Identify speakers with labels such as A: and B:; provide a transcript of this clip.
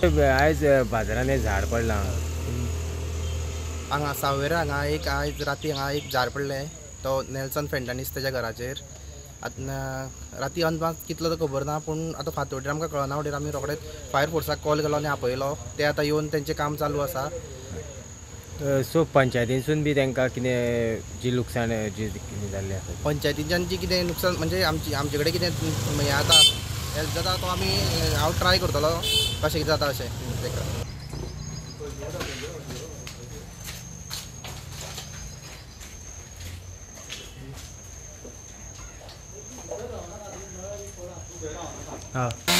A: आयज बाजारान एक झाड पडलां
B: हांगा सावयरा हांगा एक आयज राती हांगा एक झाड पडलें तो नेल्सन फेंटानीस तेज्या घराचेर राती अनबान कितलो तो खबर ना पूण आतां फांतोडेर आमकां कळना फुडें आमी रोखडेंच फायर फोर्साक कॉल केलो आनी आपयलो ते आतां येवन तेंचें काम चालू आसा.
A: सो पंचायतीनसून बी तांकां कितें जी लुकसाण जी कितें जाल्ली आसा
B: पंचायतीच्यान जी कितें नुकसान म्हणजे आमचे कडेन कितें हें आतां हेल्प जाता तो आमी हांव ट्राय करतलो कशें जाता अशें ताका.
A: हां